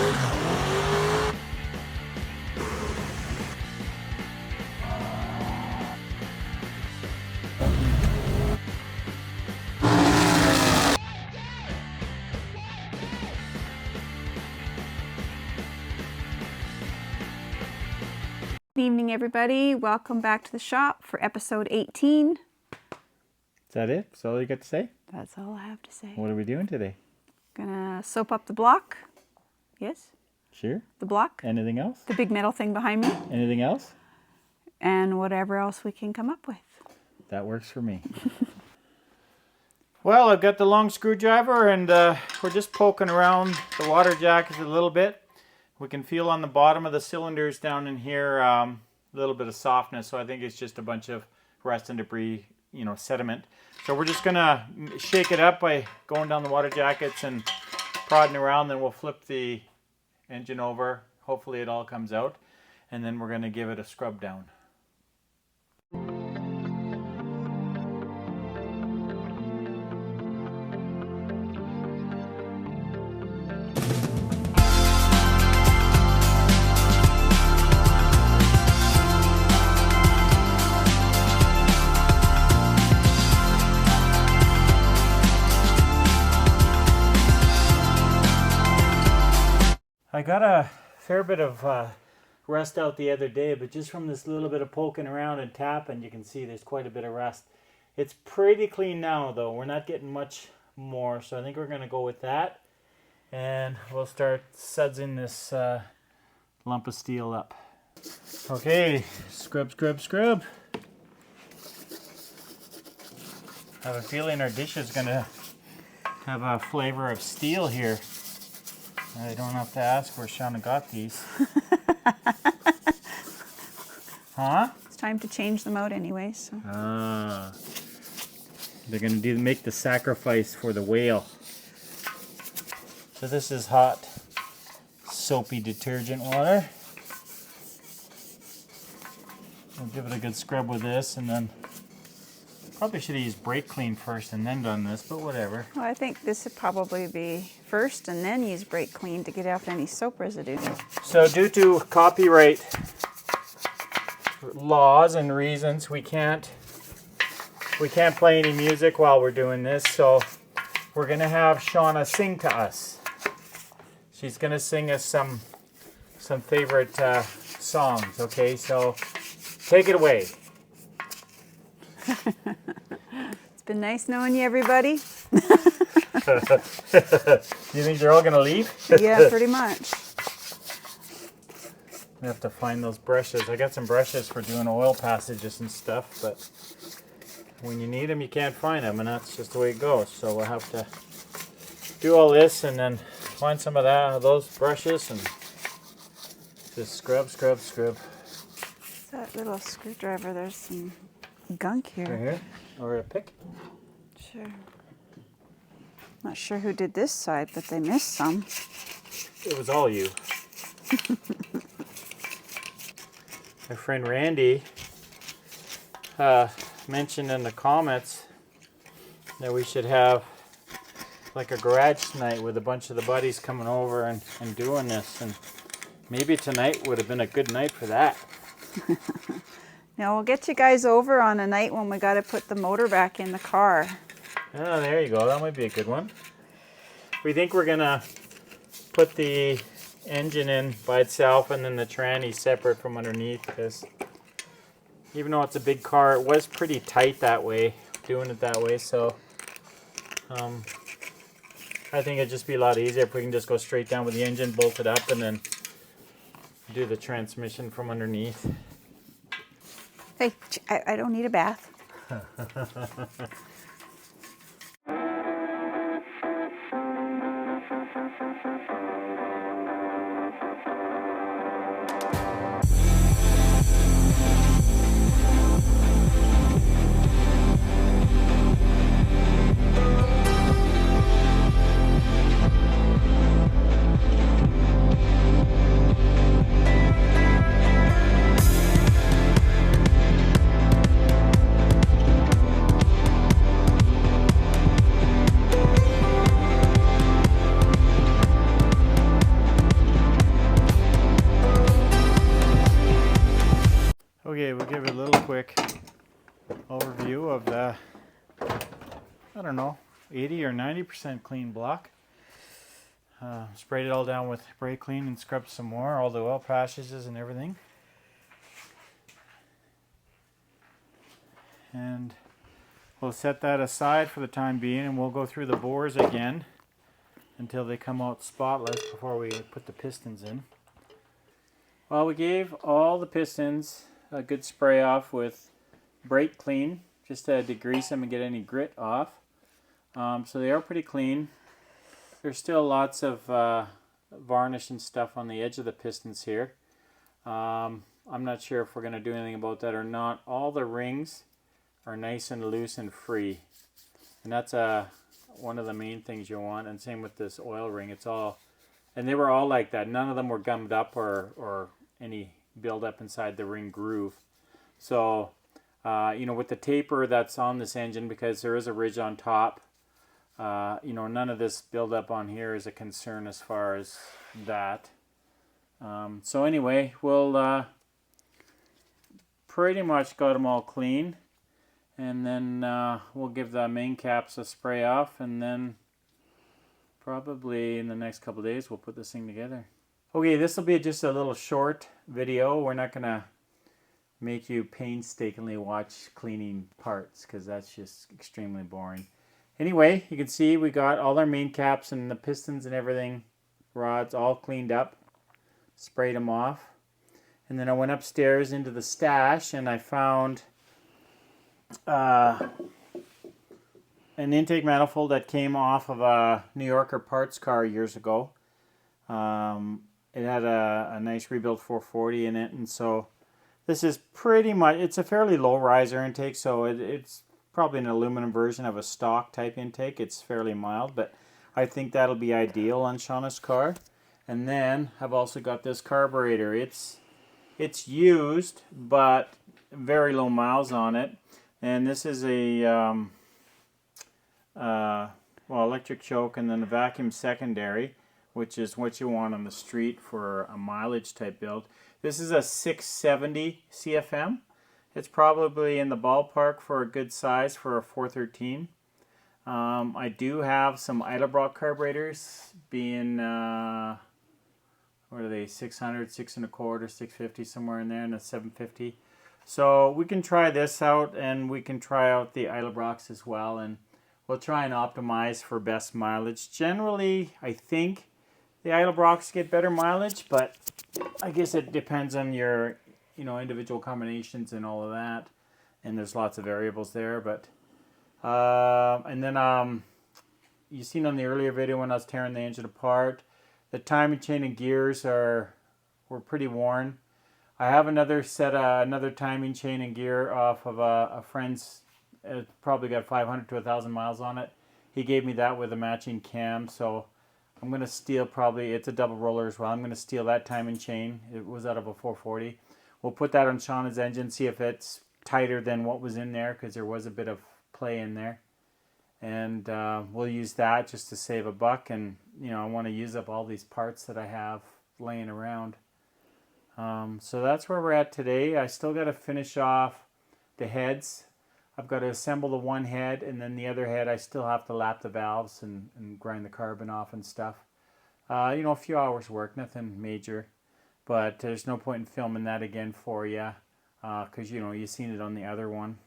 Good evening, everybody. Welcome back to the shop for episode 18. Is that it? That's all you got to say? That's all I have to say. What are we doing today? Gonna soap up the block. Yes? Sure. The block. Anything else? The big metal thing behind me. Anything else? And whatever else we can come up with. That works for me. Well, I've got the long screwdriver and we're just poking around the water jackets a little bit. We can feel on the bottom of the cylinders down in here a little bit of softness, so I think it's just a bunch of rust and debris, sediment. So we're just gonna shake it up by going down the water jackets and prodding around, then we'll flip the engine over. Hopefully it all comes out, and then we're gonna give it a scrub down. I got a fair bit of rust out the other day, but just from this little bit of poking around and tapping, you can see there's quite a bit of rust. It's pretty clean now, though. We're not getting much more, so I think we're going to go with that. And we'll start sudsing this lump of steel up. Okay, scrub, scrub, scrub. I have a feeling our dish is going to have a flavor of steel here. I don't have to ask where Shauna got these. Huh? It's time to change them out anyway. So. They're going to make the sacrifice for the whale. So this is hot, soapy detergent water. I'll give it a good scrub with this, and then probably should have used brake clean first and then done this, but whatever. Well, I think this would probably be first and then use brake clean to get off any soap residue. So due to copyright laws and reasons, we can't play any music while we're doing this, so we're gonna have Shauna sing to us. She's gonna sing us some favorite songs. Okay, so take it away. It's been nice knowing you, everybody. You think they're all going to leave? Yeah, pretty much. I have to find those brushes. I got some brushes for doing oil passages and stuff, but when you need them, you can't find them, and that's just the way it goes. So we'll have to do all this and then find some of those brushes and just scrub, scrub, scrub. That little screwdriver, there's some gunk here. Right here? Or a pick? Sure. Not sure who did this side, but they missed some. It was all you. My friend Randy mentioned in the comments that we should have like a garage night with a bunch of the buddies coming over and doing this, and maybe tonight would have been a good night for that. Now we'll get you guys over on a night when we got to put the motor back in the car. Oh, there you go. That might be a good one. We think we're gonna put the engine in by itself and then the tranny separate from underneath, because even though it's a big car, it was pretty tight that way, doing it that way. So I think it'd just be a lot easier if we can just go straight down with the engine, bolt it up, and then do the transmission from underneath. Hey, I don't need a bath. I don't know, 80 or 90% clean block. Sprayed it all down with brake clean and scrubbed some more, all the oil passages and everything. And we'll set that aside for the time being, and we'll go through the bores again until they come out spotless before we put the pistons in. Well, we gave all the pistons a good spray off with brake clean, just to degrease them and get any grit off. So they are pretty clean. There's still lots of varnish and stuff on the edge of the pistons here. I'm not sure if we're going to do anything about that or not. All the rings are nice and loose and free, and that's one of the main things you want. And same with this oil ring. It's all, and they were all like that. None of them were gummed up or any buildup inside the ring groove. So you know, with the taper that's on this engine, because there is a ridge on top, you know, none of this buildup on here is a concern as far as that. So anyway, we'll pretty much got them all clean, and then we'll give the main caps a spray off, and then probably in the next couple of days we'll put this thing together. Okay, this will be just a little short video. We're not gonna make you painstakingly watch cleaning parts, because that's just extremely boring. Anyway, you can see we got all our main caps and the pistons and everything, rods all cleaned up, sprayed them off. And then I went upstairs into the stash and I found an intake manifold that came off of a New Yorker parts car years ago. It had a nice rebuilt 440 in it, and so this is pretty much, it's a fairly low riser intake, so it's probably an aluminum version of a stock type intake. It's fairly mild, but I think that'll be ideal on Shauna's car. And then I've also got this carburetor. It's used, but very low miles on it. And this is a well, electric choke and then a vacuum secondary, which is what you want on the street for a mileage type build. This is a 670 CFM. It's probably in the ballpark for a good size for a 413. I do have some Edelbrock carburetors, being what are they, 600, 6 1/4, 650, somewhere in there, and a 750. So we can try this out, and we can try out the Edelbrocks as well, and we'll try and optimize for best mileage. Generally, I think the Edelbrocks get better mileage, but I guess it depends on your, you know, individual combinations and all of that, and there's lots of variables there. But and then you seen on the earlier video when I was tearing the engine apart, the timing chain and gears were pretty worn. I have another timing chain and gear off of a friend's. It probably got 500 to 1,000 miles on it. He gave me that with a matching cam, so I'm going to steal, probably, it's a double roller as well. I'm going to steal that timing chain. It was out of a 440. We'll put that on Shauna's engine, see if it's tighter than what was in there, because there was a bit of play in there. And we'll use that just to save a buck. And, you know, I want to use up all these parts that I have laying around. So that's where we're at today. I still got to finish off the heads. I've got to assemble the one head, and then the other head I still have to lap the valves and grind the carbon off and stuff. You know, a few hours work, nothing major. But there's no point in filming that again for you, because, you know, you've seen it on the other one.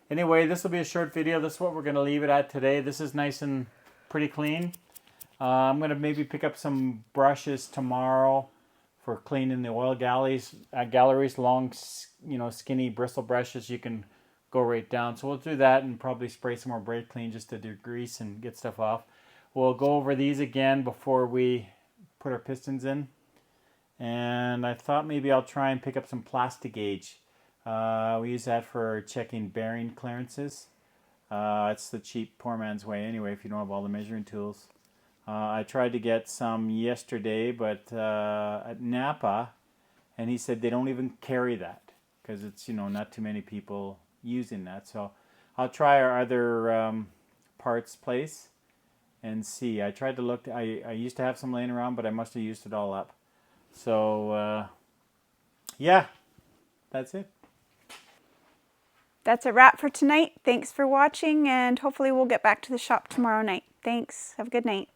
Anyway, this will be a short video. This is what we're going to leave it at today. This is nice and pretty clean. I'm going to maybe pick up some brushes tomorrow for cleaning the oil galleries. Long, you know, skinny bristle brushes you can go right down. So we'll do that and probably spray some more brake clean just to degrease and get stuff off. We'll go over these again before we put our pistons in. And I thought maybe I'll try and pick up some plastic gauge. We use that for checking bearing clearances. It's the cheap poor man's way anyway if you don't have all the measuring tools. I tried to get some yesterday, but at Napa, and he said they don't even carry that because it's, you know, not too many people using that. So I'll try our other parts place and see. I tried to look. I used to have some laying around, but I must have used it all up. So yeah, that's it. That's a wrap for tonight. Thanks for watching, and hopefully we'll get back to the shop tomorrow night. Thanks. Have a good night.